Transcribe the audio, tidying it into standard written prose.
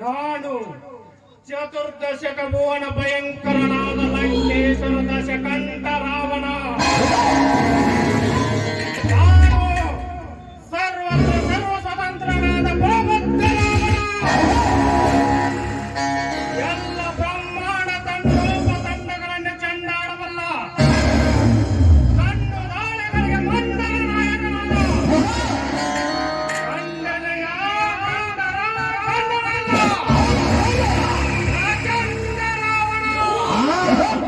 ನಾನು ಚತುರ್ದಶಕ ಭುವನ ಭಯಂಕರನಾದ ಲಂಕೇಶ್ವರ ದಶಕಂಠ ರಾವಣ. ನಾನು ಸರ್ವ ಸ್ವತಂತ್ರನಾದ ಪ್ರಬುದ್ಧ ರಾವಣ. ಎಲ್ಲ ಬ್ರಹ್ಮಾಂಡ ತಂಡಗಳನ್ನು ಚಂಡಾಡಬಲ್ಲ ಕಣ್ಣು ದಾಳಿಗಳಿಗೆ ಮಂಡಲ ನಾಯಕನಾದ ಖಂಡನೆಯ ರಾವಣ.